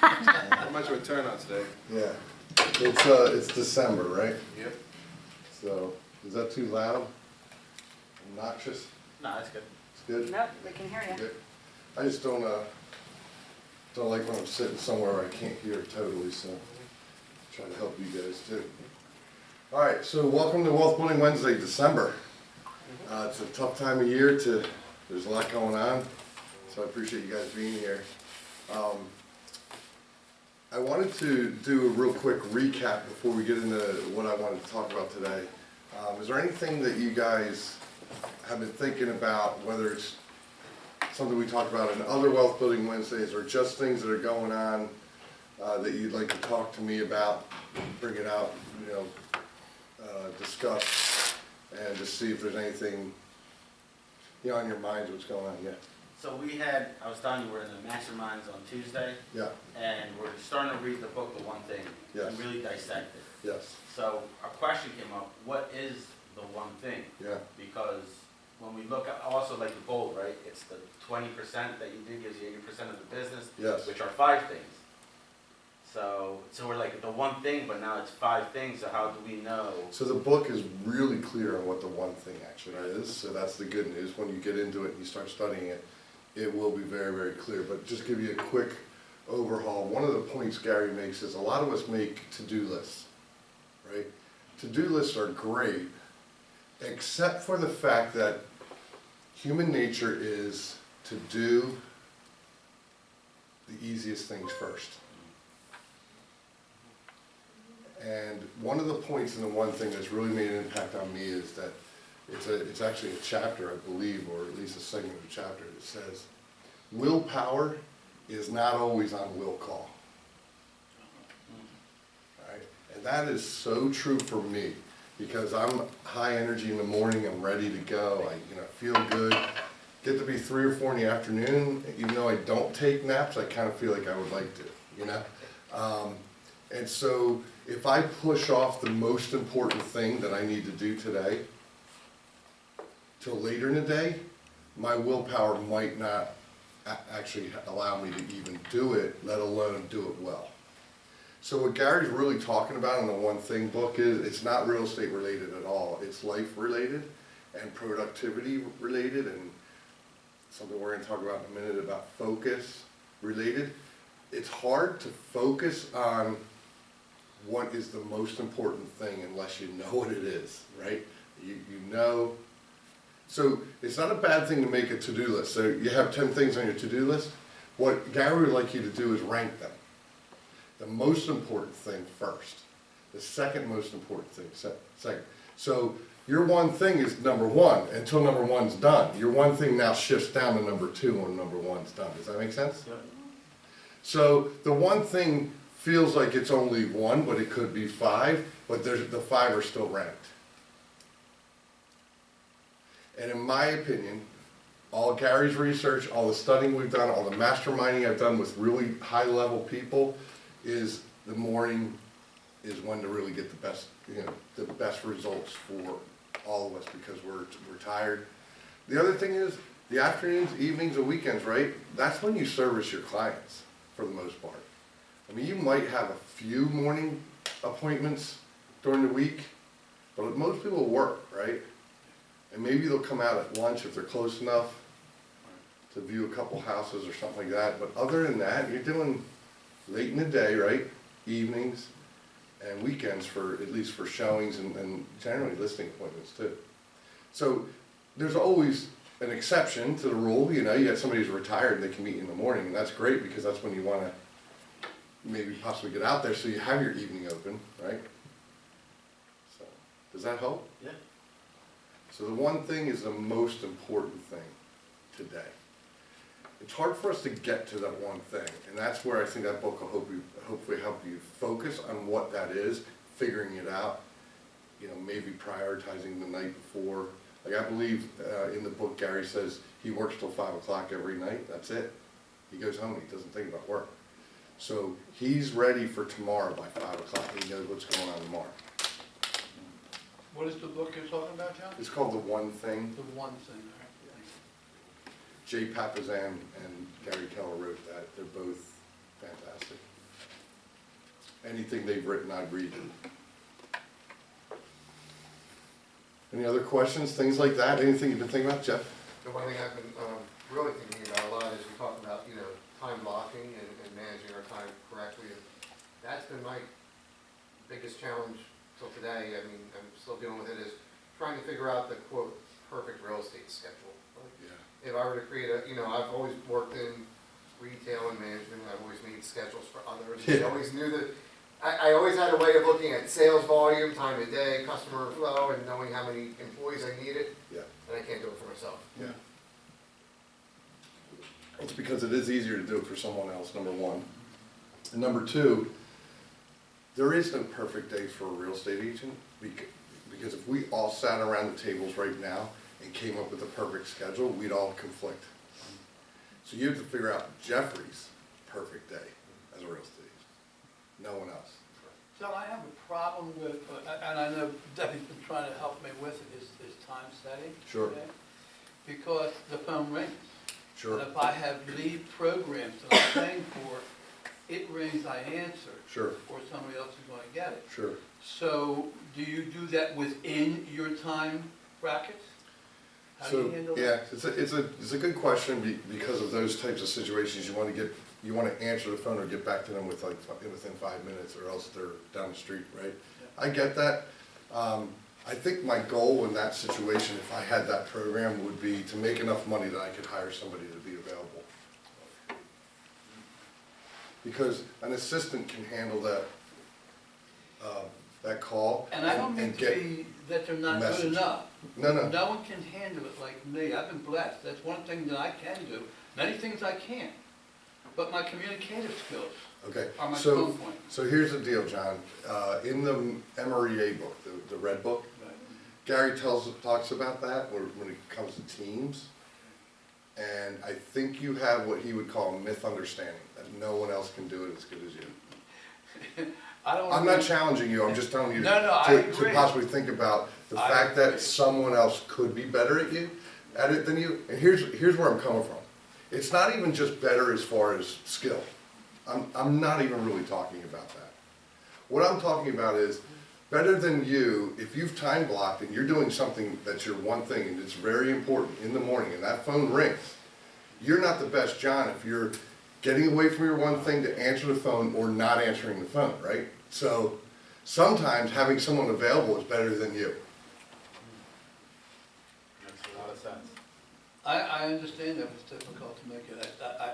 How much of a turnout today? Yeah, it's December, right? Yep. So, is that too loud? Obnoxious? No, that's good. It's good? Nope, we can hear you. Good. I just don't like when I'm sitting somewhere where I can't hear totally, so try to help you guys too. All right, so welcome to Wealth Building Wednesday, December. It's a tough time of year there's a lot going on, so I appreciate you guys being here. I wanted to do a real quick recap before we get into what I wanted to talk about today. Is there anything that you guys have been thinking about, whether it's something we talked about in other Wealth Building Wednesdays or just things that are going on that you'd like to talk to me about, bring it out, discuss, and just see if there's anything on your minds, what's going on? Yeah. So I was telling you, we're in the masterminds on Tuesday, Yeah. and we're starting to read the book, The One Thing, Yes. and really dissect it. Yes. So a question came up, what is the one thing? Yeah. Because when we look at, also like the goal, right, it's the 20% that you do gives you 80% of the business, Yes. which are 5 things. So we're like the one thing, but now it's 5 things, so how do we know? So the book is really clear on what the one thing actually is, so that's the good news. When you get into it and you start studying it, it will be very, very clear. But just give you a quick overhaul. One of the points Gary makes is a lot of us make to-do lists, right? To-do lists are great, except for the fact that human nature is to do the easiest things first. And one of the points in the one thing that's really made an impact on me is that it's actually a chapter, I believe, or at least a segment of a chapter that says, willpower is not always on will call. Right? And that is so true for me, because I'm high energy in the morning, I'm ready to go, I feel good. Get to be 3 or 4 in the afternoon, even though I don't take naps, I kind of feel like I would like to, And so if I push off the most important thing that I need to do today till later in the day, my willpower might not actually allow me to even do it, let alone do it well. So what Gary's really talking about in the One Thing book is, it's not real estate related at all. It's life related and productivity related, and something we're going to talk about in a minute about focus related. It's hard to focus on what is the most important thing unless you know what it is, right? You know. So it's not a bad thing to make a to-do list. So you have 10 things on your to-do list. What Gary would like you to do is rank them. The most important thing first. The second most important thing second. So your one thing is number 1 until number 1's done. Your one thing now shifts down to number 2 when number 1's done. Does that make sense? Yeah. So the one thing feels like it's only 1, but it could be 5, but the 5 are still ranked. And in my opinion, all Gary's research, all the studying we've done, all the masterminding I've done with really high level people, is the morning is when to really get the best results for all of us, because we're tired. The other thing is, the afternoons, evenings, and weekends, right? That's when you service your clients for the most part. I mean, you might have a few morning appointments during the week, but most people work, right? And maybe they'll come out at lunch if they're close enough to view a couple houses or something like that. But other than that, you're doing late in the day, right? Evenings and weekends, at least for showings and generally listing appointments too. So there's always an exception to the rule. You got somebody who's retired and they can meet in the morning, and that's great because that's when you want to maybe possibly get out there, so you have your evening open, right? So, does that help? Yeah. So the one thing is the most important thing today. It's hard for us to get to that one thing, and that's where I think that book will hopefully help you focus on what that is, figuring it out, maybe prioritizing the night before. Like I believe in the book, Gary says he works till 5 o'clock every night, that's it. He goes home and he doesn't think about work. So he's ready for tomorrow by 5 o'clock. He knows what's going on tomorrow. What is the book you're talking about, John? It's called The One Thing. The One Thing. Jay Papazan and Gary Keller wrote that. They're both fantastic. anything they've written, I read. Any other questions, things like that? Anything you've been thinking about, Jeff? The one thing I've been really thinking about a lot is we talked about, time blocking and managing our time correctly. And that's been my biggest challenge till today. I mean, I'm still dealing with it, is trying to figure out the quote, perfect real estate schedule. Like, Yeah. if I were to create I've always worked in retail and management, I've always made schedules for others. Yeah. I always knew that, I always had a way of looking at sales volume, time of day, customer flow, and knowing how many employees I needed, Yeah. and I can't do it for myself. Yeah. It's because it is easier to do it for someone else, number one. And number two, there is no perfect day for a real estate agent, because if we all sat around the tables right now and came up with a perfect schedule, we'd all conflict. So you have to figure out Jeffrey's perfect day as a real estate agent, no one else. So I have a problem with, and I know Debbie's been trying to help me with it, is time setting. Sure. Okay? Because the phone rings. Sure, And if I have lead programs that I'm paying for, it rings, I answer. sure, Or somebody else is going to get it. sure. So do you do that within your time brackets? How do you So, handle yeah, that? it's a good question because of those types of situations. You want to answer the phone or get back to them within 5 minutes, or else they're down the street, right? Yeah. I get that. I think my goal in that situation, if I had that program, would be to make enough money that I could hire somebody to be available. Because an assistant can handle that call And I don't mean to get be that they're not message. good enough. No, no. No one can handle it like me. I've been blessed. That's one thing that I can do. Many things I can't. But my communicative skills Okay, are my so, strong point. so here's the deal, John. In the MREA book, the red book, Right. Gary talks about that when it comes to teams. And I think you have what he would call a myth understanding, that no one else can do it as good as you. I'm not challenging you, I'm just telling you No, I to agree. possibly think about the I fact agree. that someone else could be better at it than you. And here's where I'm coming from. It's not even just better as far as skill. I'm not even really talking about that. What I'm talking about is better than you, if you've time blocked and you're doing something that's your one thing and it's very important in the morning and that phone rings, you're not the best John if you're getting away from your one thing to answer the phone or not answering the phone, right? So sometimes having someone available is better than you. Makes a lot of sense. I understand that it's difficult to make it.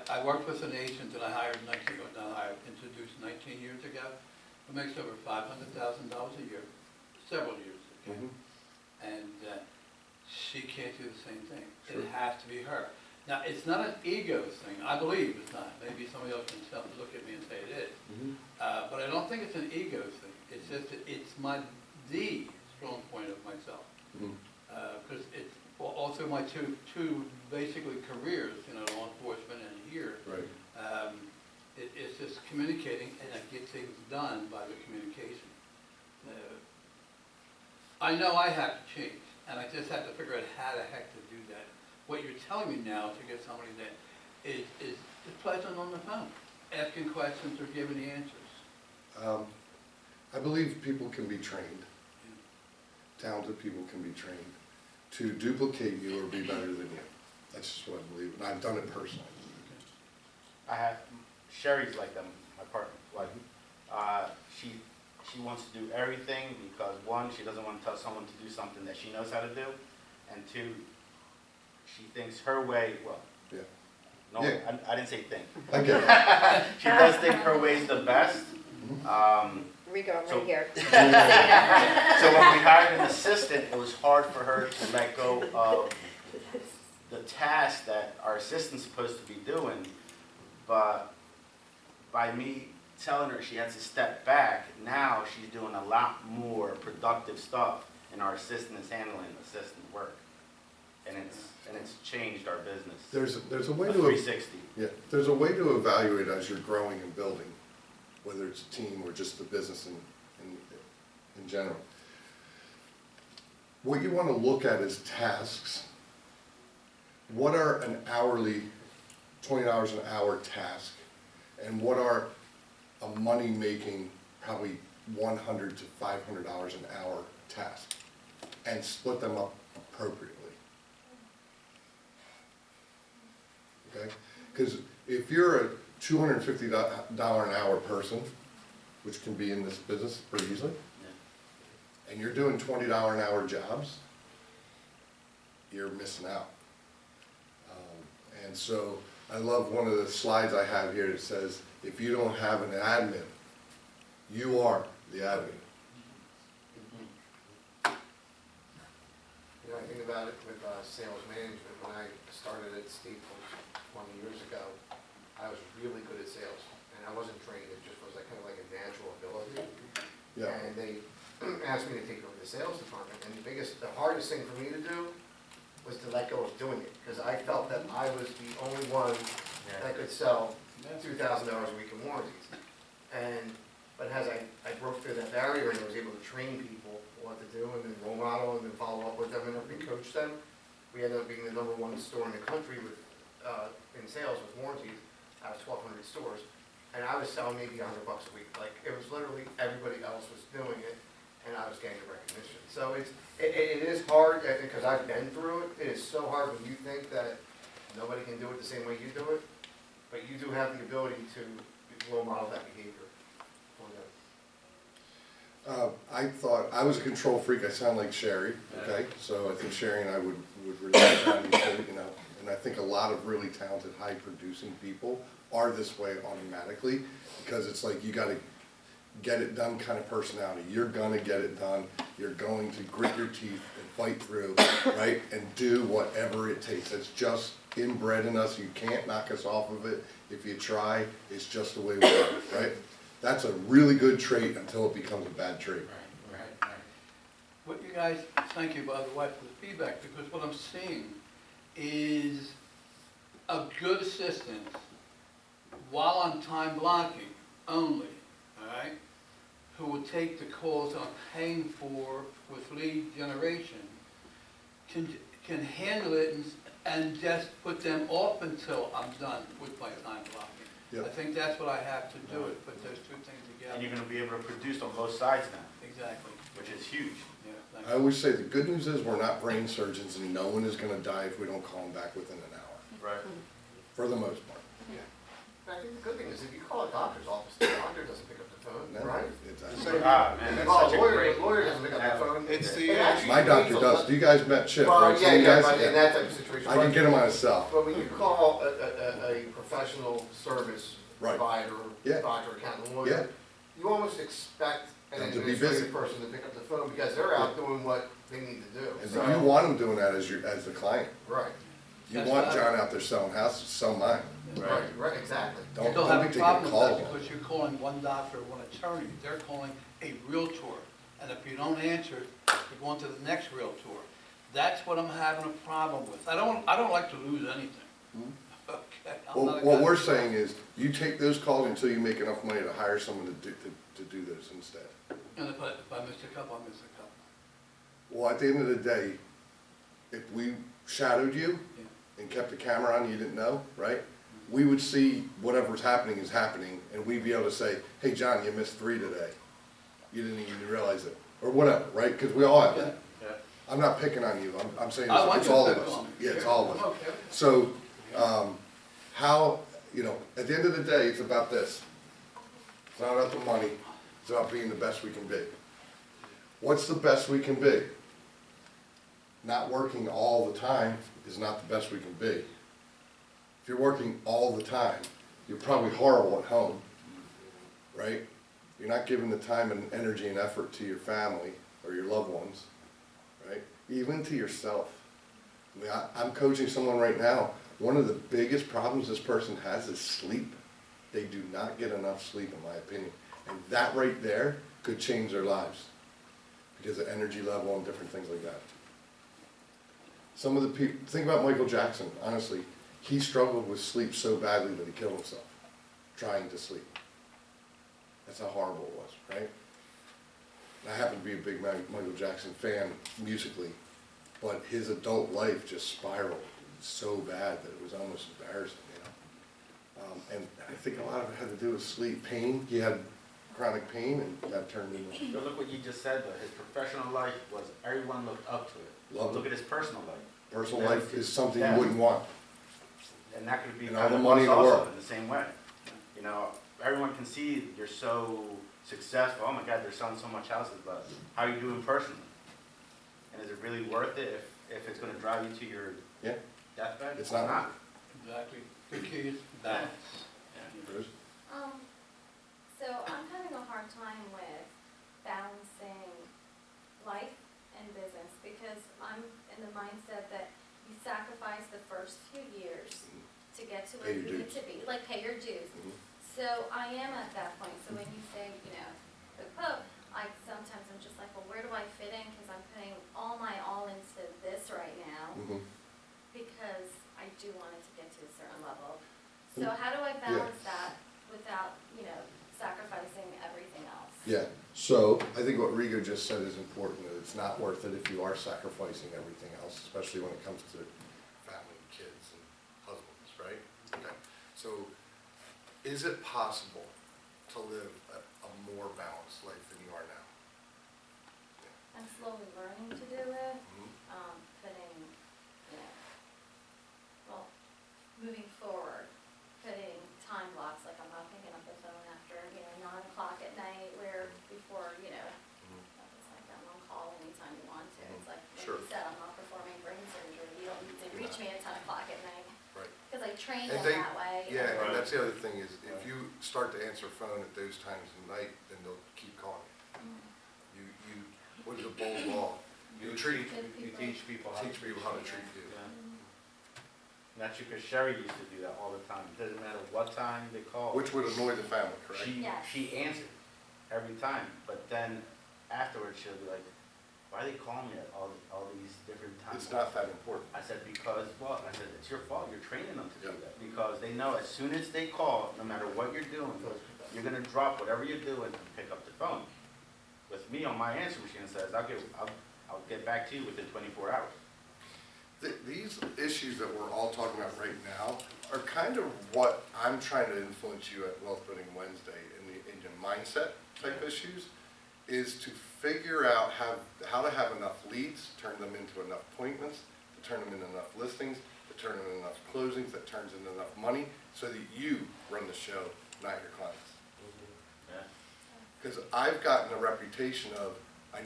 I worked with an agent that I introduced 19 years ago, who makes over $500,000 a year, several years ago. Mhm. And she can't do the same thing. Sure. It has to be her. Now, it's not an ego thing. I believe it's not. Maybe somebody else can look at me and say it is. But I don't think it's an ego thing. It's just that it's the strong point of myself. Mhm. Because it's all through my two basically careers, law enforcement and here, Right. it's just communicating, and I get things done by the communication. I know I have to change, and I just have to figure out how the heck to do that. What you're telling me now to get somebody that is pleasant on the phone, asking questions or giving the answers. I believe people can be trained. Talented people can be trained to duplicate you or be better than you. That's just what I believe, and I've done it personally. I have, Sherry's like them, my partner, like, she wants to do everything because one, she doesn't want to tell someone to do something that she knows how to do, and two, she thinks her way, well, Yeah. no, Yeah. I didn't say think. I get it. She does think her way's the best. Rico, So- right here. So when we hired an assistant, it was hard for her to let go of the task that our assistant's supposed to be doing. But by me telling her she has to step back, now she's doing a lot more productive stuff, and our assistant is handling assistant work. And it's changed our business. There's a way A to 360. Yeah, there's a way to evaluate as you're growing and building, whether it's a team or just the business in general. What you want to look at is tasks. What are an hourly, $20 an hour task? And what are a money-making probably $100 to $500 an hour task, and split them up appropriately. Okay? Because if you're a $250 an hour person, which can be in this business pretty easily, and you're doing $20 an hour jobs, you're missing out. And so I love one of the slides I have here that says, if you don't have an admin, you are the admin. You know, I think about it with sales management. When I started at Staples 20 years ago, I was really good at sales. And I wasn't trained, it just was like kind of like a natural ability. Yeah. And they asked me to take over the sales department. And the hardest thing for me to do was to let go of doing it. Because I felt that I was the only one that could sell $2,000 a week in warranties. But as I broke through that barrier and I was able to train people what to do and then role model and then follow up with them and coach them, we ended up being the #1 store in the country with, in sales with warranties out of 1,200 stores. And I was selling maybe $100 a week. Like, it was literally everybody else was doing it and I was getting the recognition. So it is hard because I've been through it. It is so hard when you think that nobody can do it the same way you do it, but you do have the ability to role model that behavior. I thought, I was a control freak, I sound like Sherry, okay? So I think Sherry and I would relate on each other, you know, and I think a lot of really talented, high-producing people are this way automatically, because it's like you gotta get it done kind of personality. You're gonna get it done, you're going to grit your teeth and fight through, right? And do whatever it takes. It's just inbred in us, you can't knock us off of it. If you try, it's just the way we are, right? That's a really good trait until it becomes a bad trait. Right. What you guys, thank you by the way for the feedback, because what I'm seeing is a good assistant while on time blocking only, all right, who will take the calls I'm paying for with lead generation, can handle it and just put them off until I'm done with my time blocking. Yep. I think that's what I have to do, it, put those two things together. And you're gonna be able to produce on both sides now, Exactly, which is huge. yeah, thank I always say the good news is we're not brain surgeons and no one is gonna die if we don't call them back within an hour, Right. for the most part. Yeah. I think the good thing is if you call a doctor's office, the doctor doesn't pick up the phone, No, right? it's- Ah, man, If you that's call such a a lawyer, great. the lawyer doesn't pick up the phone. It's It the, actually My doctor means a does. lot- Do you guys met Chip, Well, right? So you yeah, guys- but in that type of situation. I can get him on his cell. But when you call a professional service Right. provider, Yeah. doctor, accountant, Yeah. lawyer, you almost expect an Them to be administrative busy. person to pick up the phone because they're out doing what they need to do. And So- you want them doing that as the client. Right, You That's want right. John out there selling houses, sell mine. right, exactly. You Don't still be have a taking problem with calls. that because you're calling one doctor or one attorney, they're calling a realtor. And if you don't answer, you're going to the next realtor. That's what I'm having a problem with. I don't like to lose anything. Okay. I'm not Well, a what guy- we're saying is, you take those calls until you make enough money to hire someone to do those instead. And if I miss a couple, I miss a couple. Well, at the end of the day, if we shadowed you Yeah. and kept a camera on, you didn't know, right? We would see whatever's happening is happening, and we'd be able to say, hey, John, you missed 3 today. You didn't even realize it, or whatever, right? Because we all have that. Yeah. I'm not picking on you, I'm saying I want it's you to all of pick us. on me. Yeah, it's all of us. Okay. So, how, at the end of the day, it's about this. It's not about the money, it's about being the best we can be. What's the best we can be? Not working all the time is not the best we can be. If you're working all the time, you're probably horrible at home, right? You're not giving the time and energy and effort to your family or your loved ones, right? Even to yourself. I mean, I'm coaching someone right now. One of the biggest problems this person has is sleep. They do not get enough sleep, in my opinion. And that right there could change their lives because of energy level and different things like that. Some of the people, think about Michael Jackson, honestly. He struggled with sleep so badly that he killed himself trying to sleep. That's how horrible it was, right? And I happen to be a big Michael Jackson fan musically, but his adult life just spiraled so bad that it was almost embarrassing, And I think a lot of it had to do with sleep, pain. He had chronic pain, and that turned into, But look what you just said, though. His professional life was, everyone looked up to it. Loved Look it. at his personal life. personal life is something you Yeah. wouldn't want. And that could be And all kind the of money in us the also world. in the same way. You know, everyone can see you're so successful. Oh my God, they're selling so much houses, but how are you doing personally? And is it really worth it if it's gonna drive you to your Yeah. deathbed? It's not. Exactly. The key is balance. Bruce? So I'm having a hard time with balancing life and business because I'm in the mindset that you sacrifice the first few years to get to where Pay your you need dues. to be, like pay your dues. Mhm. So I am at that point. So when you say, the quote, sometimes I'm just like, well, where do I fit in? Because I'm putting all my all into this right now Mhm. because I do want it to get to a certain level. So how do I balance that without, sacrificing everything else? Yeah, so I think what Rigo just said is important, that it's not worth it if you are sacrificing everything else, especially when it comes to family, kids, and husbands, right? Okay, so is it possible to live a more balanced life than you are now? I'm slowly learning to do it, Mhm. putting, moving forward, putting time blocks, like I'm not picking up the phone after, 9 o'clock at night, where before, it's like I'm on call anytime you want to. It's like, Sure. you said, I'm not performing brain surgery, you don't need to reach me at 10 o'clock at night. Right. Because I train And them they- that way. Yeah, Right. and that's the other thing is, if you start to answer phone at those times of night, then they'll keep calling you. What is a bold law? You treat, You teach people how to teach people how to treat you. Yeah. And that's because Sherry used to do that all the time. It doesn't matter what time they call. Which would annoy the family, correct? Yes. She answered every time, but then afterwards she'll be like, why are they calling me at all these different times? It's not that important. I said, I said, it's your fault, you're training them to do Yeah. that. Because they know as soon as they call, no matter what you're doing, you're gonna drop whatever you're doing and pick up the phone. With me on my answer machine, it says, I'll get back to you within 24 hours. These issues that we're all talking about right now are kind of what I'm trying to influence you at Wealth Building Wednesday in your mindset type issues, is to figure out how to have enough leads, turn them into enough appointments, to turn them into enough listings, to turn them into enough closings, that turns into enough money, so that you run the show, not your clients. Yeah. Because I've gotten a reputation of, I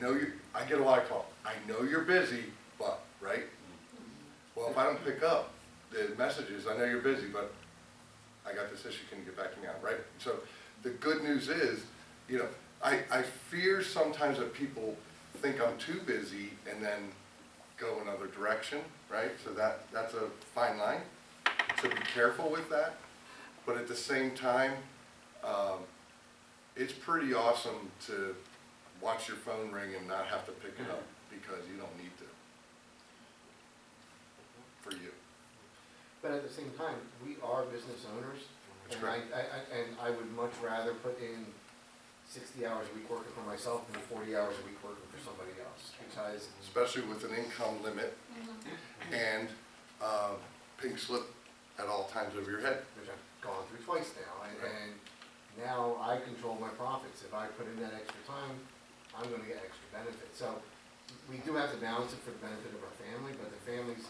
get a lot of calls, I know you're busy, but, right? Well, if I don't pick up the messages, I know you're busy, but I got this issue, can you get back to me on, it, right? So the good news is, I fear sometimes that people think I'm too busy and then go another direction, right? So that's a fine line, so be careful with that. But at the same time, it's pretty awesome to watch your phone ring and not have to pick it up because you don't need to. For you. But at the same time, we are business owners, That's and correct. I would much rather put in 60 hours a week working for myself than 40 hours a week working for somebody else, because Especially with an income limit and pink slip at all times of your head. which I've gone through twice now, and now I control my profits. If I put in that extra time, I'm gonna get extra benefit. So we do have to balance it for the benefit of our family, but the families,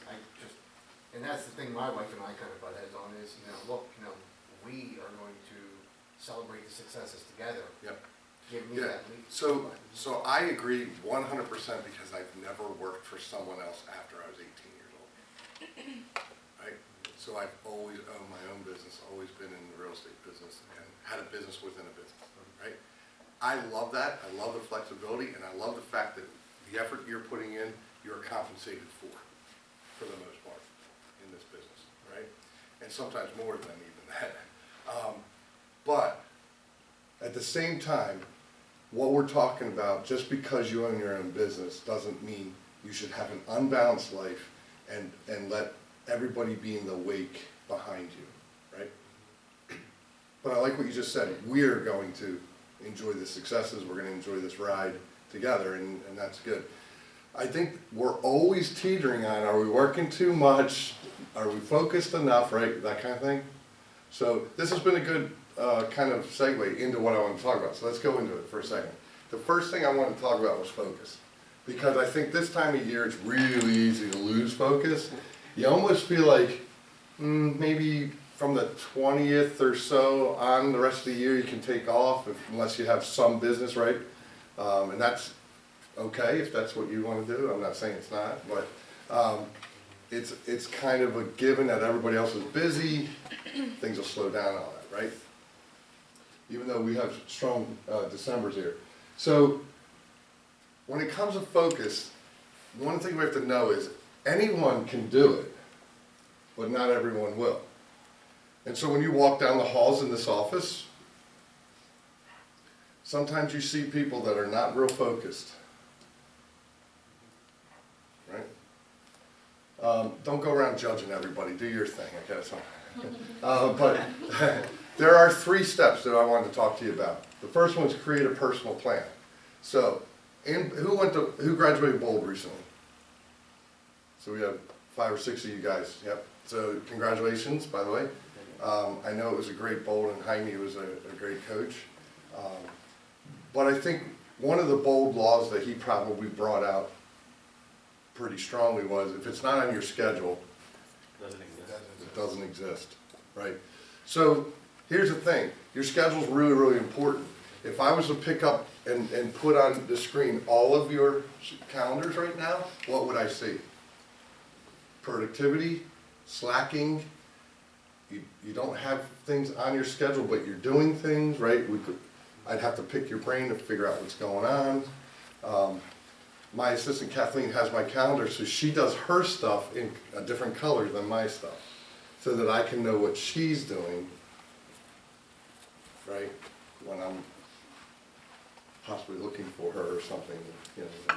and that's the thing my wife and I kind of butt heads on is, look, we are going to celebrate the successes together. Yep. Give me Yeah, that lead. so I agree 100% because I've never worked for someone else after I was 18 years old. Right? So I've always owned my own business, always been in the real estate business and had a business within a business, right? I love that, I love the flexibility, and I love the fact that the effort you're putting in, you're compensated for the most part, in this business, right? And sometimes more than even that. But at the same time, what we're talking about, just because you own your own business doesn't mean you should have an unbalanced life and let everybody be in the wake behind you, right? But I like what you just said, we're going to enjoy the successes, we're gonna enjoy this ride together, and that's good. I think we're always teetering on, are we working too much? Are we focused enough, right? That kind of thing. So this has been a good kind of segue into what I want to talk about, so let's go into it for a second. The first thing I wanted to talk about was focus, because I think this time of year it's really easy to lose focus. You almost feel like maybe from the 20th or so on the rest of the year you can take off, unless you have some business, right? And that's okay if that's what you want to do. I'm not saying it's not, but it's kind of a given that everybody else is busy, things will slow down on that, right? Even though we have strong Decembers here. So when it comes to focus, one thing we have to know is anyone can do it, but not everyone will. And so when you walk down the halls in this office, sometimes you see people that are not real focused, right? Don't go around judging everybody, do your thing, okay? So, but there are 3 steps that I wanted to talk to you about. The first one is create a personal plan. So, who graduated Bold recently? So we have 5 or 6 of you guys, yep. So congratulations, by the way. I know it was a great Bold, and Jaime was a great coach. But I think one of the Bold laws that he probably brought out pretty strongly was, if it's not on your schedule, it doesn't exist, right? So here's the thing, your schedule's really, really important. If I was to pick up and put on the screen all of your calendars right now, what would I see? Productivity, slacking, you don't have things on your schedule, but you're doing things, right? I'd have to pick your brain to figure out what's going on. My assistant Kathleen has my calendar, so she does her stuff in a different color than my stuff, so that I can know what she's doing, right, when I'm possibly looking for her or something, you know.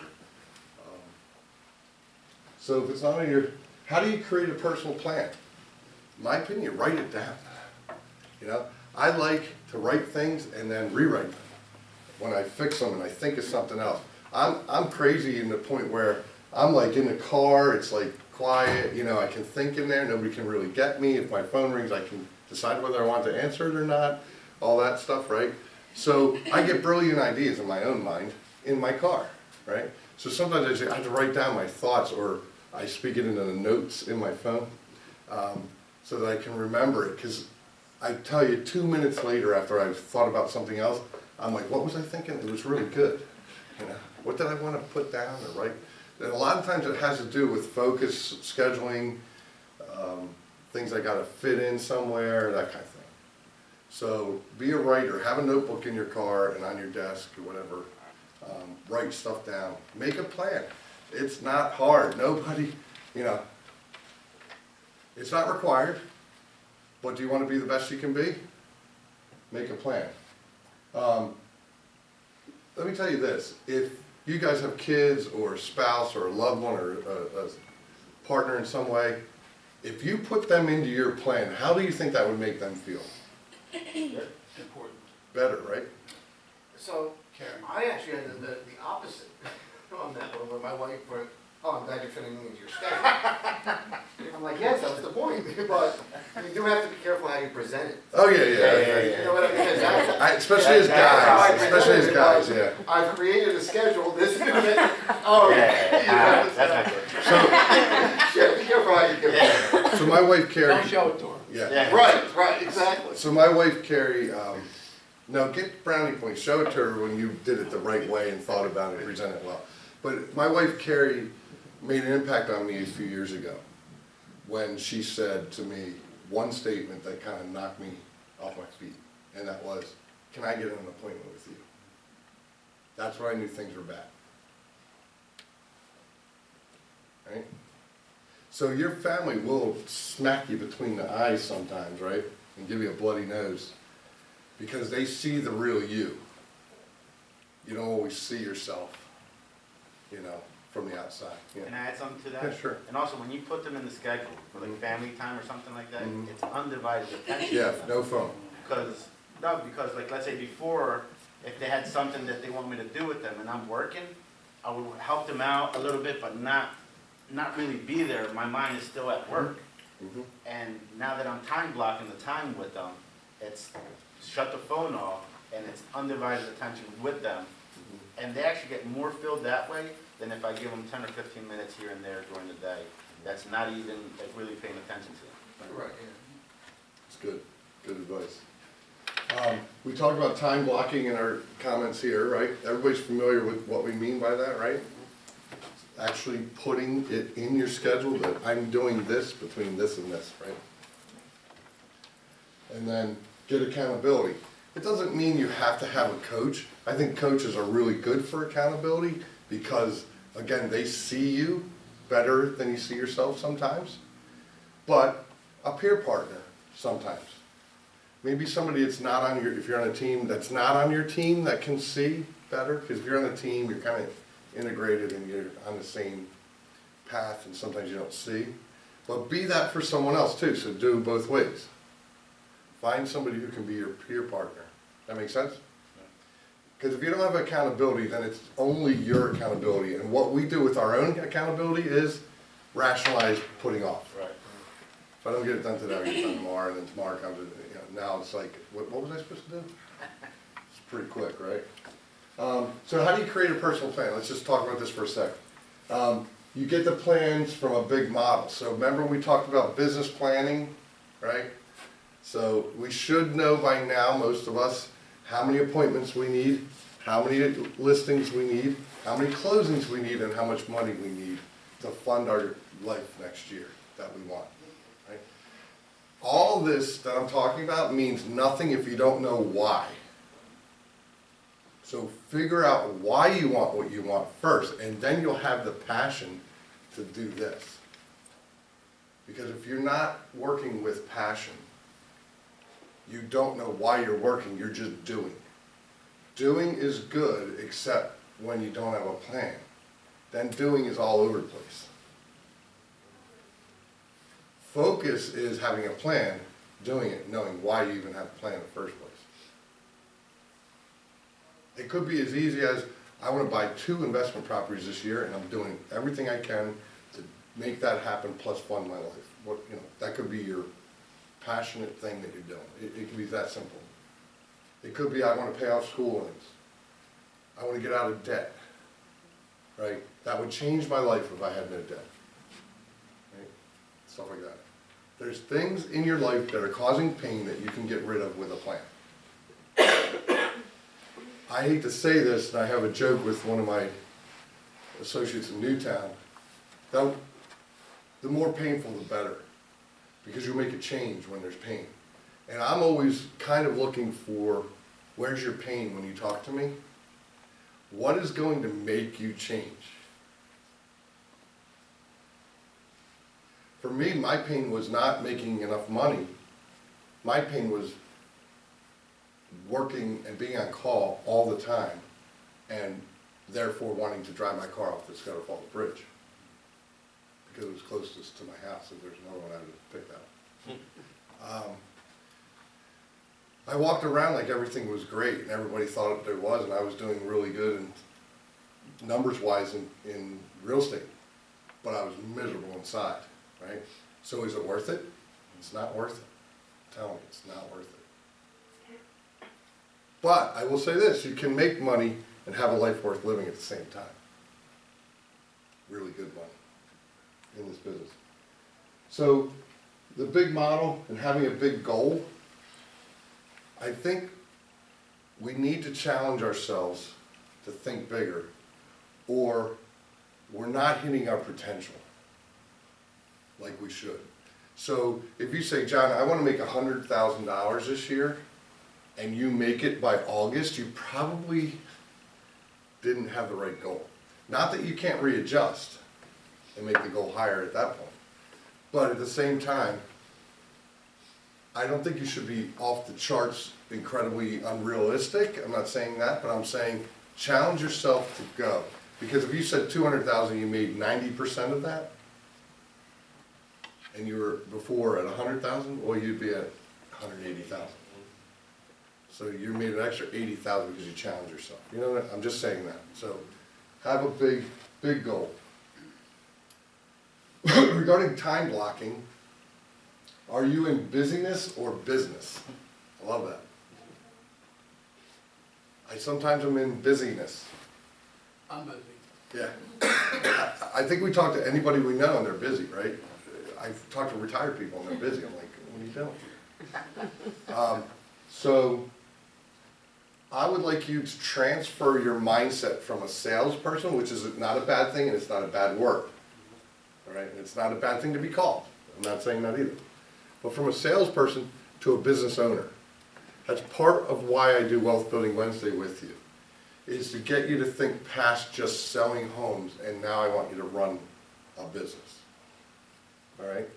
So if it's not on your, how do you create a personal plan? In my opinion, write it down. You know, I like to write things and then rewrite them when I fix them and I think of something else. I'm crazy in the point where I'm like in the car, it's like quiet, you know, I can think in there, nobody can really get me. If my phone rings, I can decide whether I want to answer it or not, all that stuff, right? So I get brilliant ideas in my own mind in my car, right? So sometimes I have to write down my thoughts, or I speak it into the notes in my phone, so that I can remember it. Because I tell you, 2 minutes later after I've thought about something else, I'm like, what was I thinking? It was really good. You know, what did I want to put down or write? And a lot of times it has to do with focus, scheduling, things I got to fit in somewhere, that kind of thing. So be a writer. Have a notebook in your car and on your desk or whatever. Write stuff down. Make a plan. It's not hard. Nobody, you know, it's not required. But do you want to be the best you can be? Make a plan. Let me tell you this, if you guys have kids or a spouse or a loved one or a partner in some way, if you put them into your plan, how do you think that would make them feel? Important. Better, right? So, Karen. I actually had the opposite on that one, where my wife went, oh, I'm glad you're fitting me into your schedule. I'm like, yes, that was the point, but you do have to be careful how you present it. Oh, yeah. You know what I mean? 'Cause that's- Especially as that's how I guys, present especially as it. guys, yeah. I've created a schedule, this is it. Oh, Yeah, that's not good. So, yeah, be careful how you give it. so my wife Carrie, Don't show it to her. yeah. Yeah. Right, exactly. So my wife Carrie, no, get brownie points. Show it to her when you did it the right way and thought about it and presented it well. But my wife Carrie made an impact on me a few years ago when she said to me one statement that kind of knocked me off my feet, and that was, "Can I get an appointment with you?" That's when I knew things were bad. Right? So your family will smack you between the eyes sometimes, right? And give you a bloody nose. Because they see the real you. You don't always see yourself, you know, from the outside. Yeah. Can I add something to that? Yeah, sure. And also, when you put them in the schedule for like family time or something like that, Mhm. it's undivided attention. Yeah, no phone. Because like, let's say before, if they had something that they want me to do with them and I'm working, I would help them out a little bit, but not really be there. My mind is still at work. Mhm. And now that I'm time blocking the time with them, it's shut the phone off, and it's undivided attention with them. And they actually get more filled that way than if I give them 10 or 15 minutes here and there during the day. That's not even like really paying attention to them. Right, It's good, good advice. We talked about time blocking in our comments here, right? Everybody's familiar with what we mean by that, right? Actually putting it in your schedule that I'm doing this between this and this, right? And then get accountability. It doesn't mean you have to have a coach. I think coaches are really good for accountability because, again, they see you better than you see yourself sometimes. But a peer partner sometimes. Maybe somebody that's not on your, if you're on a team that's not on your team that can see better, because if you're on a team, you're kind of integrated and you're on the same path and sometimes you don't see. But be that for someone else too, so do both ways. Find somebody who can be your peer partner. That make sense? Because if you don't have accountability, then it's only your accountability. And what we do with our own accountability is rationalize putting off. Right. If I don't get it done today, I'll get it done tomorrow, and then tomorrow comes, now it's like, what was I supposed to do? It's pretty quick, right? So how do you create a personal plan? Let's just talk about this for a second. You get the plans from a big model. So remember we talked about business planning, right? So we should know by now, most of us, how many appointments we need, how many listings we need, how many closings we need, and how much money we need to fund our life next year that we want, right? All this that I'm talking about means nothing if you don't know why. So figure out why you want what you want first, and then you'll have the passion to do this. Because if you're not working with passion, you don't know why you're working, you're just doing. Doing is good, except when you don't have a plan. Then doing is all over the place. Focus is having a plan, doing it, knowing why you even have a plan in the first place. It could be as easy as, I want to buy 2 investment properties this year, and I'm doing everything I can to make that happen, plus fund my life. What, that could be your passionate thing that you're doing. It could be that simple. It could be, I want to pay off school loans. I want to get out of debt, right? That would change my life if I had no debt, right? Stuff like that. There's things in your life that are causing pain that you can get rid of with a plan. I hate to say this, and I have a joke with one of my associates in Newtown, that the more painful, the better, because you'll make a change when there's pain. And I'm always kind of looking for, where's your pain when you talk to me? What is going to make you change? For me, my pain was not making enough money. My pain was working and being on call all the time, and therefore wanting to drive my car off the Scudder Falls Bridge because it was closest to my house, and there's another one I would pick that up. I walked around like everything was great, and everybody thought there was, and I was doing really good and numbers-wise in real estate, but I was miserable inside, right? So is it worth it? It's not worth it. I'm telling you, it's not worth it. But I will say this, you can make money and have a life worth living at the same time. Really good money in this business. So the big model and having a big goal, I think we need to challenge ourselves to think bigger, or we're not hitting our potential like we should. So if you say, John, I want to make $100,000 this year, and you make it by August, you probably didn't have the right goal. Not that you can't readjust and make the goal higher at that point, but at the same time, I don't think you should be off the charts incredibly unrealistic. I'm not saying that, but I'm saying challenge yourself to go. Because if you said 200,000, you made 90% of that, and you were before at 100,000, well, you'd be at 180,000. So you made an extra 80,000 because you challenged yourself. You know what? I'm just saying that. So have a big, big goal. Regarding time blocking, are you in busyness or business? I love that. I sometimes am in busyness. I'm busy. Yeah. I think we talk to anybody we know and they're busy, right? I've talked to retired people and they're busy. I'm like, what are you doing? So I would like you to transfer your mindset from a salesperson, which is not a bad thing and it's not a bad word. All right? It's not a bad thing to be called. I'm not saying that either. But from a salesperson to a business owner. That's part of why I do Wealth Building Wednesday with you, is to get you to think past just selling homes, and now I want you to run a business. All right?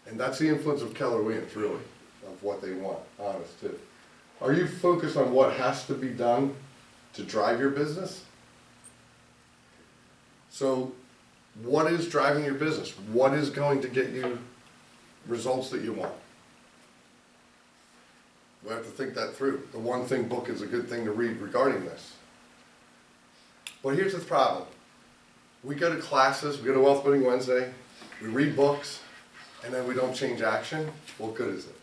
And that's the influence of Keller Williams, really, of what they want, honest too. Are you focused on what has to be done to drive your business? So, what is driving your business? What is going to get you results that you want? We have to think that through. The One Thing book is a good thing to read regarding this. But here's the problem. We go to classes, we go to Wealth Building Wednesday, we read books, and then we don't change action. What good is it?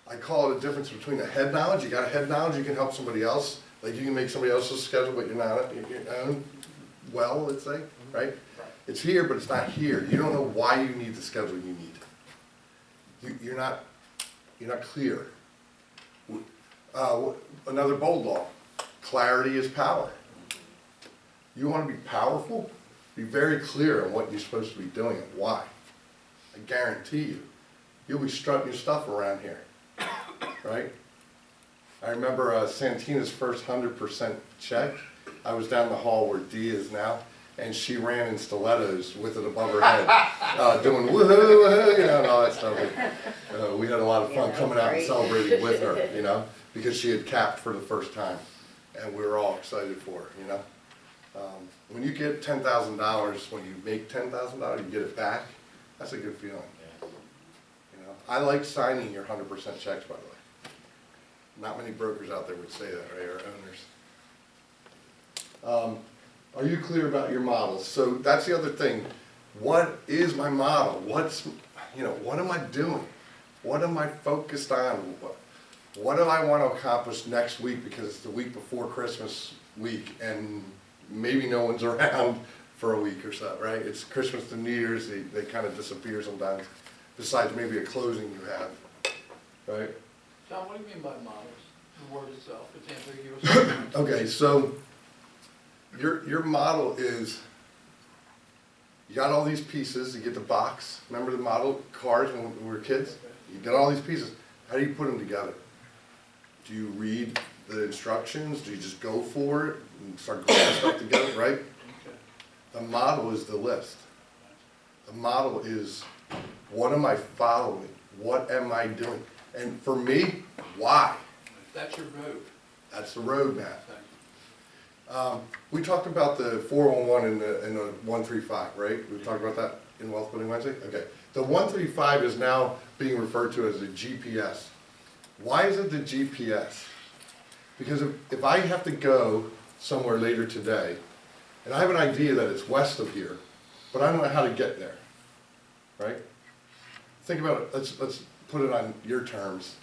I call it a difference between a head knowledge. You got a head knowledge, you can help somebody else. Like you can make somebody else's schedule, but you're not well, let's say, right? It's here, but it's not here. You don't know why you need the schedule you need. You're not clear. Another bold law, clarity is power. You want to be powerful? Be very clear on what you're supposed to be doing and why. I guarantee you, you'll be strutting your stuff around here, right? I remember Santina's first 100% check. I was down the hall where Dee is now, and she ran in stilettos with it above her head, doing woohoo, woohoo, and all that stuff. We had a lot of fun coming out and celebrating with her, because she had capped for the first time, and we were all excited for her, When you get $10,000, when you make $10,000, you get it back, that's a good feeling. I like signing your 100% checks, by the way. Not many brokers out there would say that, right, or owners. Are you clear about your models? So that's the other thing. What is my model? What am I doing? What am I focused on? What do I want to accomplish next week because it's the week before Christmas week and maybe no one's around for a week or so, right? It's Christmas to New Year's, they kind of disappear sometimes, besides maybe a closing you have, right? John, what do you mean by models? The word itself, it's ambiguous. Okay, so your model is, you got all these pieces, you get the box, remember the model cars when we were kids? You got all these pieces, how do you put them together? Do you read the instructions? Do you just go for it and start gluing stuff together, right? The model is the list. The model is, what am I following? What am I doing? And for me, why? That's your road. That's the roadmap. We talked about the 411 and the 135, right? We talked about that in Wealth Building Wednesday? Okay. The 135 is now being referred to as a GPS. Why is it the GPS? Because if I have to go somewhere later today, and I have an idea that it's west of here, but I don't know how to get there, right? Think about it, let's put it on your terms.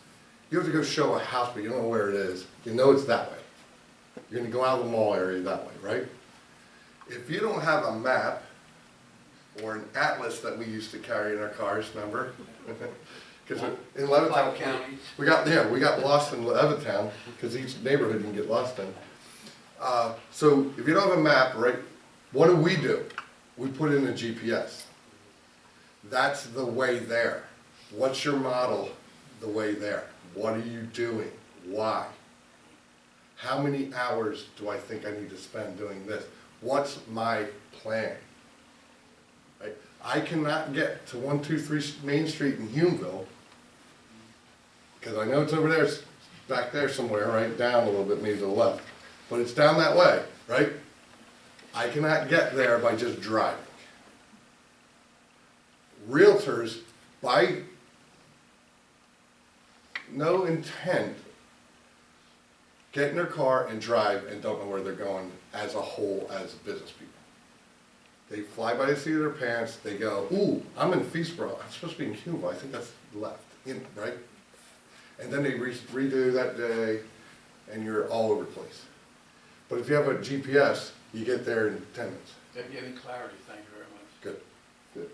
You have to go show a house, but you don't know where it is. You know it's that way. You're gonna go out of the mall area that way, right? If you don't have a map, or an atlas that we used to carry in our cars, remember? Because in Levittown, we got lost in Levittown, because each neighborhood you can get lost in. So if you don't have a map, right, what do? We put in a GPS. That's the way there. What's your model? The way there. What are you doing? Why? How many hours do I think I need to spend doing this? What's my plan? Right? I cannot get to 123 Main Street in Humeville, because I know it's over there, it's back there somewhere, right, down a little bit, maybe to the left. But it's down that way, right? I cannot get there by just driving. Realtors, by no intent, get in their car and drive and don't know where they're going as a whole, as business people. They fly by the seat of their pants, they go, ooh, I'm in Feastboro, I'm supposed to be in Cuba, I think that's left, right? And then they redo that day, and you're all over the place. But if you have a GPS, you get there in 10 minutes. They're giving clarity, thank you very much. Good, good.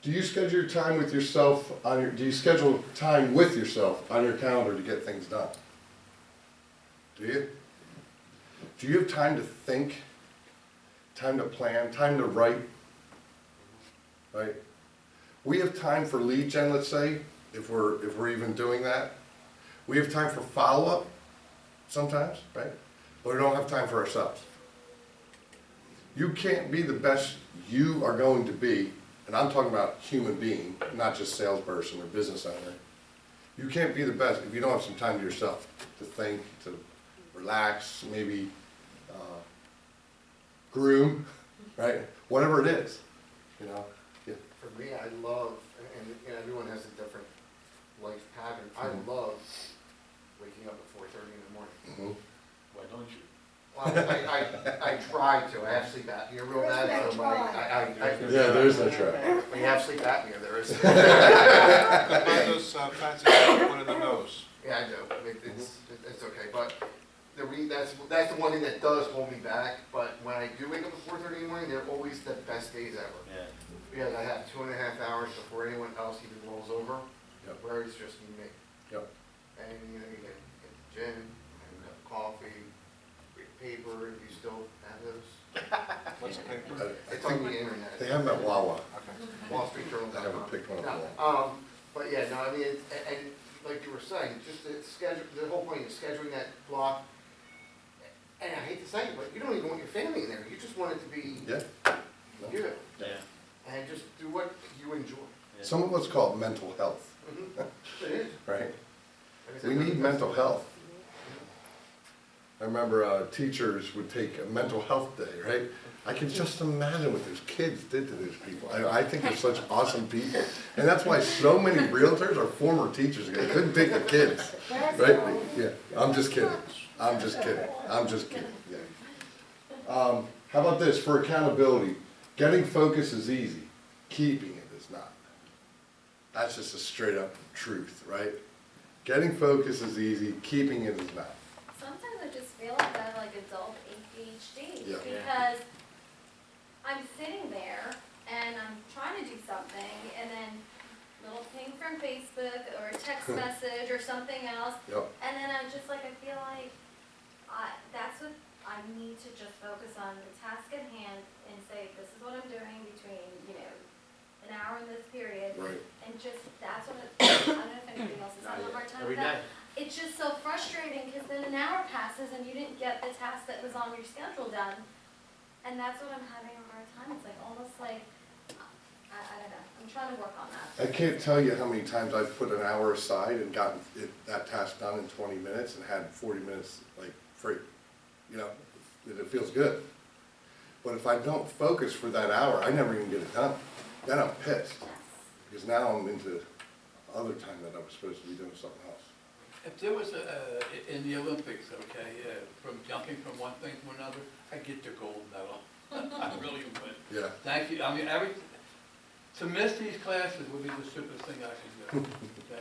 Do you schedule your time with yourself on your, do you schedule time with yourself on your calendar to get things done? Do you? Do you have time to think, time to plan, time to write? Right? We have time for lead gen, let's say, if we're even doing that. We have time for follow-up sometimes, right? But we don't have time for ourselves. You can't be the best you are going to be, and I'm talking about human being, not just salesperson or business owner. You can't be the best if you don't have some time to yourself, to think, to relax, maybe groom, right? Whatever it is, you know? Yeah. For me, I love, and everyone has a different life pattern, I love waking up at 4:30 in the morning. Mhm. Why don't you? Well, I try to, I have sleep apnea real bad, so Yeah, there's no try. when you have sleep apnea, there is. What about those fancy stuff put in the nose? Yeah, I do, it's okay, but that's the one thing that does hold me back, but when I do wake up at 4:30 in the morning, they're always the best days ever. Yeah. Because I have 2.5 hours before anyone else even rolls over, Yep. where it's just me. Yep. And you get the gym, and you have coffee, read paper, and you still have those. What's the paper? I It's on think the internet. they have them at Wawa. Okay. Wall Street Journal. I haven't picked one up No, yet. but yeah, no, I mean, and like you were saying, just the schedule, the whole point is scheduling that block. And I hate to say it, but you don't even want your family in there, you just want it to be Yeah. you, Yeah. and just do what you enjoy. Some of us call it mental health, It is. right? Like I said, We need that's- mental health. I remember teachers would take a mental health day, right? I can just imagine what those kids did to those people. I think they're such awesome people. And that's why so many realtors are former teachers. They couldn't take the kids, right? Yeah, I'm just kidding. I'm just kidding. I'm just kidding, yeah. How about this, for accountability? Getting focus is easy, keeping it is not. That's just a straight up truth, right? Getting focus is easy, keeping it is not. Sometimes I just feel like I have like adult ADHD Yeah. because I'm sitting there and I'm trying to do something and then little ping from Facebook or a text message or something else. Yep. And then I'm just like, I feel like that's what I need to just focus on the task at hand and say, this is what I'm doing between, an hour in this period. Right. And just, that's what, I don't know if anybody else is having a hard time Every with that. day. It's just so frustrating because then an hour passes and you didn't get the task that was on your schedule done. And that's what I'm having a hard time. It's like almost like, I don't know, I'm trying to work on that. I can't tell you how many times I've put an hour aside and gotten that task done in 20 minutes and had 40 minutes like free. It feels good. But if I don't focus for that hour, I never even get it done. Then I'm pissed, because now I'm into other time that I was supposed to be doing something else. If there was in the Olympics, okay, from jumping from one thing to another, I'd get the gold medal. I really would. Yeah. Thank you, I mean, to miss these classes would be the stupidest thing I could do.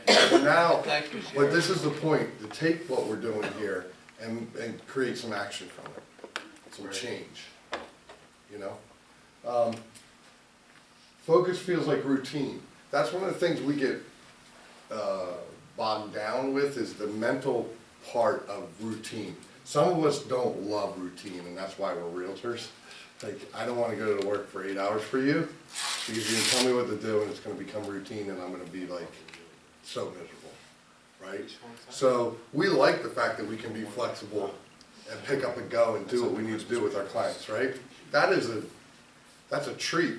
Thank you. But now, Thank you, but Sharon. this is the point, to take what we're doing here and create some action from it, some change, Focus feels like routine. That's one of the things we get bogged down with, is the mental part of routine. Some of us don't love routine, and that's why we're realtors. Like, I don't wanna go to work for 8 hours for you, because you're gonna tell me what to do, and it's gonna become routine, and I'm gonna be like, so miserable, right? So, we like the fact that we can be flexible and pick up and go and do what we need to do with our clients, right? That's a treat.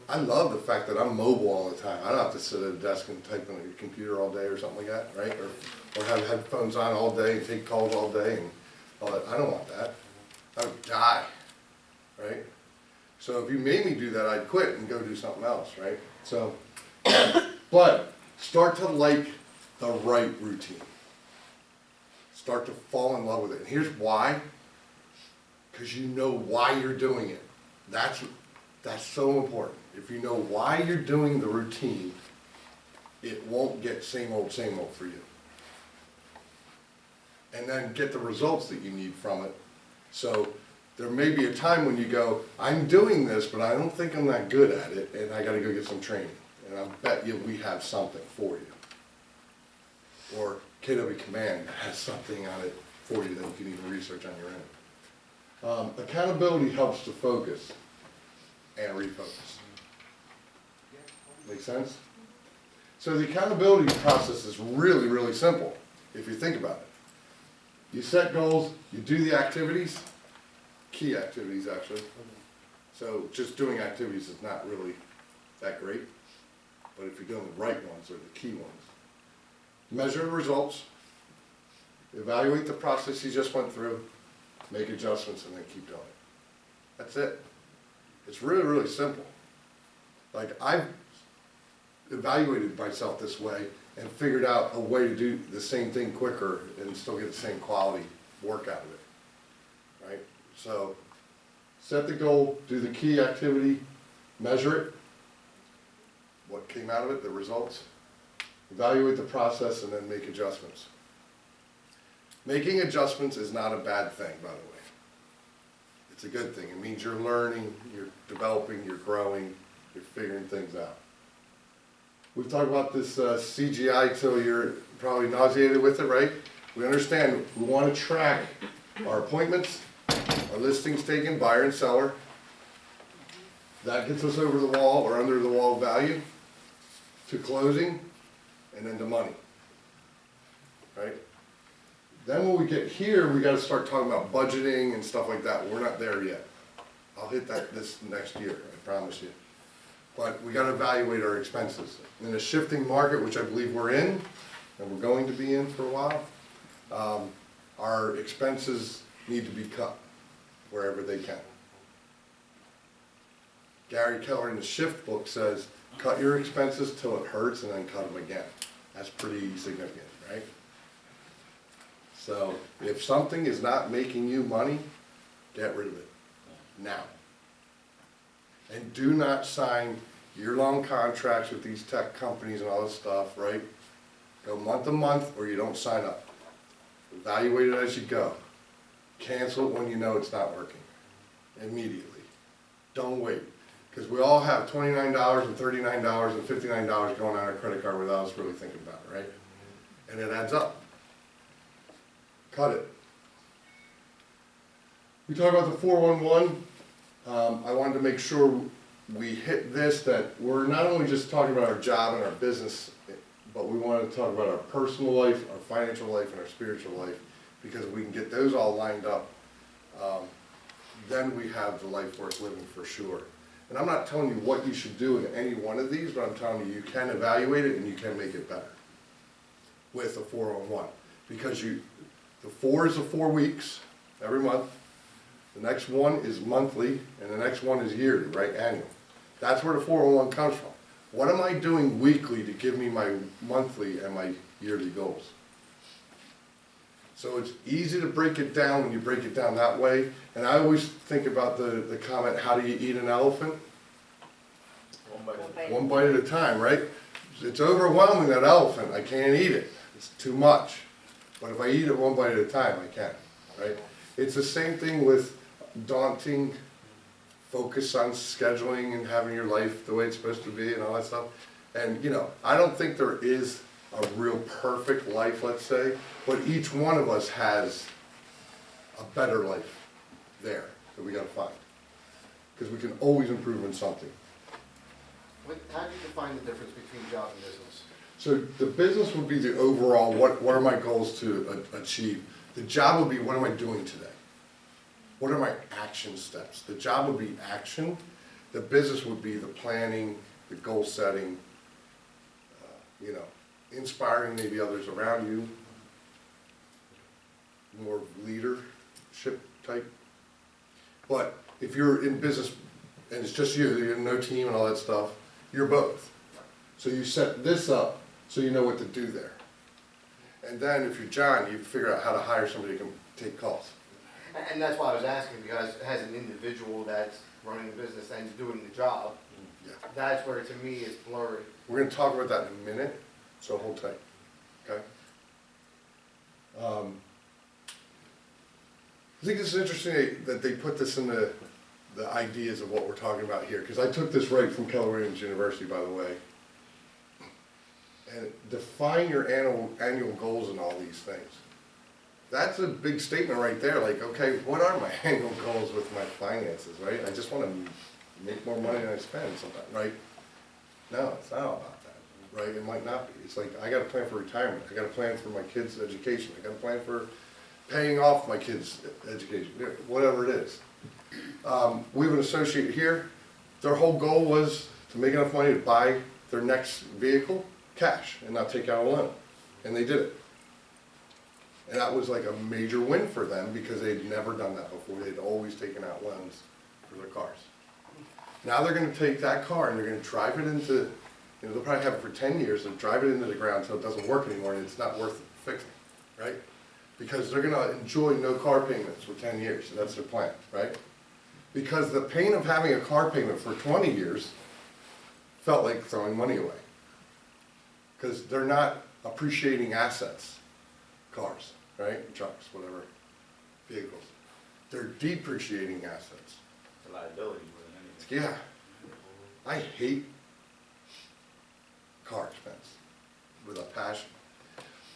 I love the fact that I'm mobile all the time. I don't have to sit at a desk and type on a computer all day or something like that, right? Or have headphones on all day and take calls all day and all that. I don't want that. I would die, right? So if you made me do that, I'd quit and go do something else, right? So, but start to like the right routine. Start to fall in love with it. And here's why. Because you know why you're doing it. That's so important. If you know why you're doing the routine, it won't get same old for you. and then get the results that you need from it. So there may be a time when you go, I'm doing this, but I don't think I'm that good at it, and I gotta go get some training. And I bet you we have something for you. Or KW Command has something on it for you that you can even research on your own. Accountability helps to focus and refocus. Make sense? So the accountability process is really, really simple, if you think about it. You set goals, you do the activities, key activities actually. So just doing activities is not really that great, but if you're doing the right ones, they're the key ones. Measure the results, evaluate the process you just went through, make adjustments, and then keep doing it. That's it. It's really, really simple. Like, I've evaluated myself this way and figured out a way to do the same thing quicker and still get the same quality work out of it, right? So, set the goal, do the key activity, measure it, what came out of it, the results, evaluate the process, and then make adjustments. Making adjustments is not a bad thing, by the way. It's a good thing. It means you're learning, you're developing, you're growing, you're figuring things out. We've talked about this CGI till you're probably nauseated with it, right? We understand we want to track our appointments, our listings taken, buyer and seller. That gets us over the wall or under the wall value to closing and then to money, right? Then when we get here, we got to start talking about budgeting and stuff like that. We're not there yet. I'll hit that this next year, I promise you. But we got to evaluate our expenses. In a shifting market, which I believe we're in, and we're going to be in for a while, our expenses need to be cut wherever they can. Gary Keller in the Shift book says, cut your expenses till it hurts and then cut them again. That's pretty significant, right? So if something is not making you money, get rid of it now. And do not sign year-long contracts with these tech companies and all this stuff, right? Go month to month or you don't sign up. Evaluate it as you go. Cancel it when you know it's not working. Immediately. Don't wait. Because we all have $29 and $39 and $59 going on our credit card without us really thinking about it, right? And it adds up. Cut it. We talked about the 411. I wanted to make sure we hit this, that we're not only just talking about our job and our business, but we wanted to talk about our personal life, our financial life, and our spiritual life, because if we can get those all lined up, then we have the life worth living for sure. And I'm not telling you what you should do in any one of these, but I'm telling you, you can evaluate it and you can make it better with a 401. Because the 4 is the 4 weeks every month, the next one is monthly, and the next one is yearly, right, annual. That's where the 401 comes from. What am I doing weekly to give me my monthly and my yearly goals? So it's easy to break it down when you break it down that way. And I always think about the comment, how do you eat an elephant? One bite at a time, right? It's overwhelming, that elephant. I can't eat it. It's too much. But if I eat it one bite at a time, I can, right? It's the same thing with daunting focus on scheduling and having your life the way it's supposed to be and all that stuff. And, you know, I don't think there is a real perfect life, let's say, but each one of us has a better life there that we got to find. Because we can always improve in something. How do you define the difference between job and business? So the business would be the overall, what are my goals to achieve? The job would be, what am I doing today? What are my action steps? The job would be action. The business would be the planning, the goal setting, you know, inspiring maybe others around you, more leadership type. But if you're in business and it's just you have no team and all that stuff, you're both. So you set this up so you know what to do there. And then if you're John, you figure out how to hire somebody who can take calls. And that's why I was asking, because as an individual that's running the business and doing the job, Yeah. that's where to me is blurry. We're going to talk about that in a minute, so hold tight, okay? think it's interesting that they put this in the ideas of what we're talking about here, because I took this right from Keller Williams University, by the way. And define your annual goals and all these things. That's a big statement right there, like, okay, what are my annual goals with my finances, right? I just wanna make more money than I spend sometimes, right? No, it's not all about that, right? It might not be. It's like, I gotta plan for retirement, I gotta plan for my kids' education, I gotta plan for paying off my kids' education, whatever it is. We have an associate here, their whole goal was to make enough money to buy their next vehicle, cash, and not take out a loan, and they did it. And that was like a major win for them, because they'd never done that before, they'd always taken out loans for their cars. Now they're gonna take that car and they're gonna drive it into, they'll probably have it for 10 years and drive it into the ground until it doesn't work anymore and it's not worth fixing, right? Because they're gonna enjoy no car payments for 10 years, so that's their plan, right? Because the pain of having a car payment for 20 years felt like throwing money away. Because they're not appreciating assets, cars, right, trucks, whatever, vehicles. They're depreciating assets. It's a liability more than anything. Yeah, I hate car expense with a passion.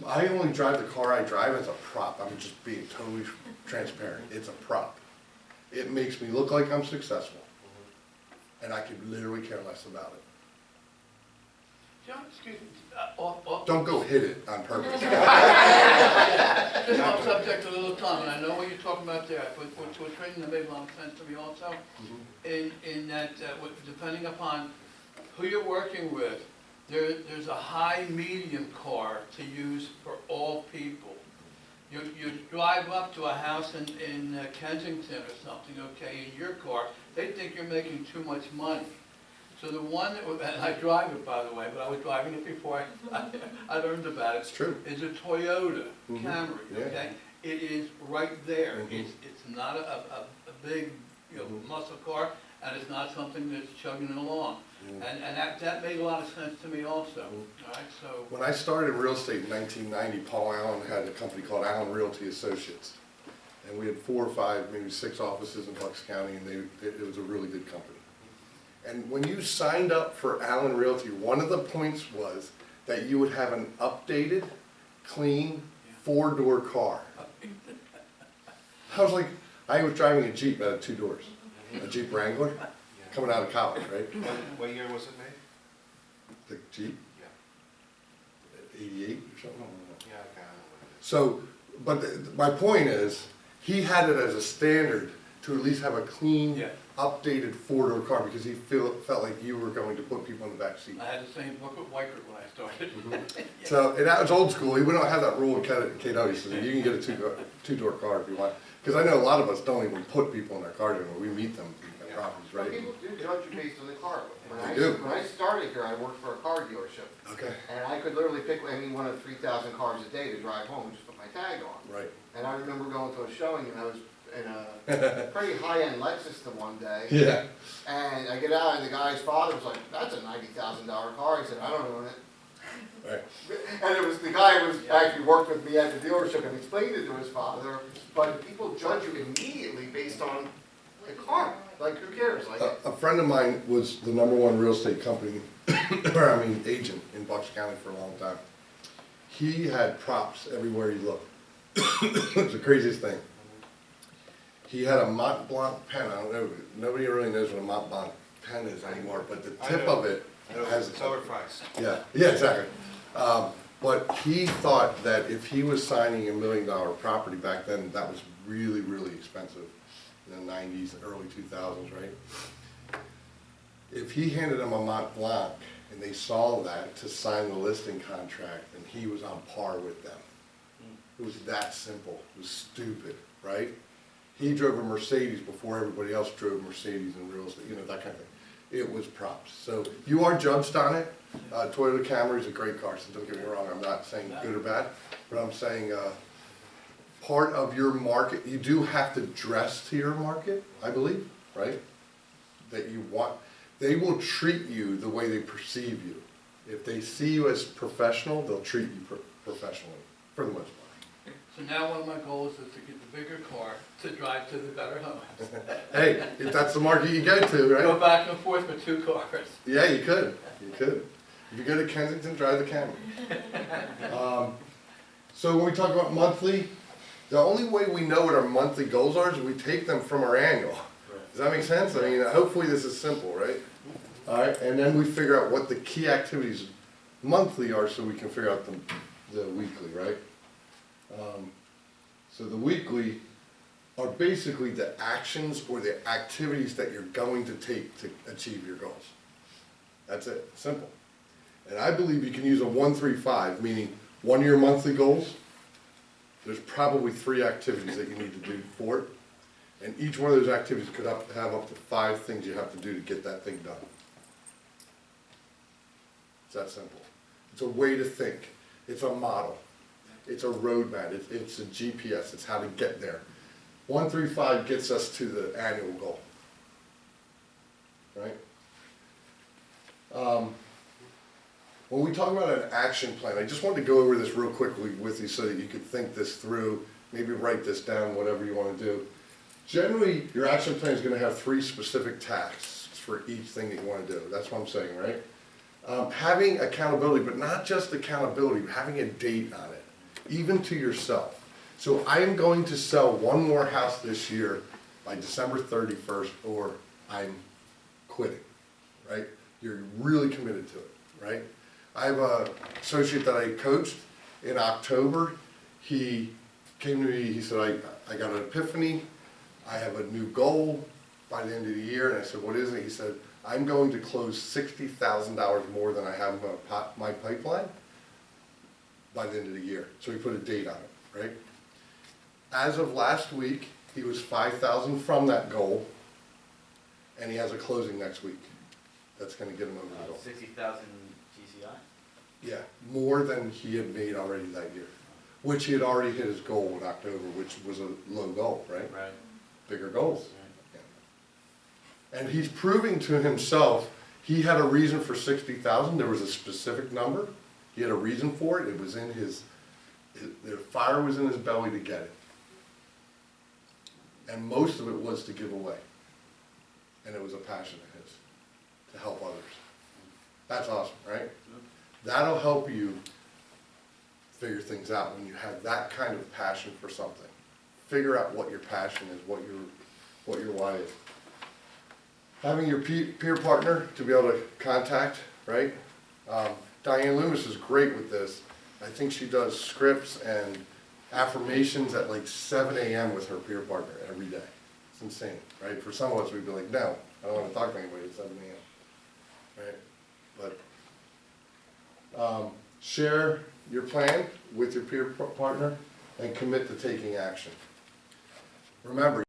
I only drive the car I drive as a prop. I'm just being totally transparent. It's a prop. It makes me look like I'm successful, and I could literally care less about it. John, excuse me, off. Don't go hit it on purpose. Just off subject a little, Tom, and I know what you're talking about there, but to a training that made a lot of sense to me also, in that, depending upon who you're working with, there's a high medium car to use for all people. You drive up to a house in Kensington or something, okay, in your car, they think you're making too much money. So the one, and I drive it, by the way, but I was driving it before I learned about it. It's true. Is a Toyota Camry, Yeah. okay? It is right there. Mhm. It's not a big, muscle car, and it's not something that's chugging along. And that made a lot of sense to me also, all right, so. When I started in real estate in 1990, Paul Allen had a company called Allen Realty Associates. And we had 4 or 5, maybe 6 offices in Bucks County, and it was a really good company. And when you signed up for Allen Realty, one of the points was that you would have an updated, clean, 4-door car. I was like, I was driving a Jeep that had 2 doors, a Jeep Wrangler, coming out of college, right? What year was it made? The Jeep, Yeah. 88 or something. Yeah, okay. So, but my point is, he had it as a standard to at least have a clean, Yeah. updated 4-door car, because he felt like you were going to put people in the back seat. I had the same book with Weichert when I started. So, and that was old school. We don't have that rule in KW, so you can get a 2-door car if you want. Because I know a lot of us don't even put people in their cars anymore. We meet them at properties, Well, right? people do judge you based on the car. They do. When I started here, I worked for a car dealership, Okay, and I could literally pick any one of 3,000 cars a day to drive home and just put my tag on. right. And I remember going to a showing, and I was in a pretty high-end Lexus the one day, Yeah. and I get out, and the guy's father was like, "That's a $90,000 car." He said, "I don't own it." Right. And it was, the guy was actually worked with me at the dealership and explained it to his father, but people judge you immediately based on the car. Like, who cares? Like, A friend of mine was the #1 real estate company, agent in Bucks County for a long time. He had props everywhere he looked. It was the craziest thing. He had a Mont Blanc pen. I don't know, nobody really knows what a Mont Blanc pen is anymore, but the I tip know. of it has. It's overpriced. Yeah, exactly. But he thought that if he was signing $1 million property back then, that was really, really expensive in the 90s, early 2000s, right? If he handed him a Mont Blanc and they saw that to sign the listing contract, and he was on par with them. It was that simple. It was stupid, right? He drove a Mercedes before everybody else drove Mercedes in real estate, that kind of thing. It was props. So you are judged on it. Toyota Camry is a great car, so don't get me wrong, I'm not saying good or bad, but I'm saying part of your market, you do have to dress to your market, I believe, right? That you want, they will treat you the way they perceive you. If they see you as professional, they'll treat you professionally, for the most part. So now one of my goals is to get the a bigger car to drive to the better homes. Hey, if that's the market you go to, Go right? back and forth with 2 cars. Yeah, you could. If you go to Kensington, drive the Camry. So when we talk about monthly, the only way we know what our monthly goals are is we take them from our annual. Does that make sense? I mean, hopefully this is simple, right? All right, and then we figure out what the key activities monthly are so we can figure out the weekly, right? So the weekly are basically the actions or the activities that you're going to take to achieve your goals. That's it, simple. And I believe you can use a 1-3-5, meaning 1 year monthly goals. There's probably 3 activities that you need to do for it. And each one of those activities could have up to 5 things you have to do to get that thing done. It's that simple. It's a way to think. It's a model. It's a roadmap. It's a GPS. It's how to get there. 1-3-5 gets us to the annual goal. Right? When we talk about an action plan, I just wanted to go over this real quickly with you so that you could think this through, maybe write this down, whatever you want to do. Generally, your action plan is going to have 3 specific tasks for each thing that you want to do. That's what I'm saying, right? Having accountability, but not just accountability, having a date on it, even to yourself. So I am going to sell 1 more house this year by December 31st, or I'm quitting, right? You're really committed to it, right? I have an associate that I coached in October. He came to me, he said, I got an epiphany. I have a new goal by the end of the year. And I said, what is it? He said, I'm going to close $60,000 more than I have in my pipeline by the end of the year. So he put a date on it, right? As of last week, he was 5,000 from that goal, and he has a closing next week. That's gonna get him over the goal. 60,000 GCI? Yeah, more than he had made already that year, which he had already hit his goal in October, which was a low goal, right? Right. Bigger goals. Yeah. And he's proving to himself, he had a reason for 60,000, there was a specific number, he had a reason for it, it was in the fire was in his belly to get it. And most of it was to give away. And it was a passion of his, to help others. That's awesome, right? That'll help you figure things out when you have that kind of passion for something. Figure out what your passion is, what your why is. Having your peer partner to be able to contact, right? Diane Loomis is great with this. I think she does scripts and affirmations at like 7 a.m. with her peer partner every day. It's insane, right? For some of us, we'd be like, no, I don't want to talk to anybody at 7 a.m. Right? But share your plan with your peer partner and commit to taking action. Remember,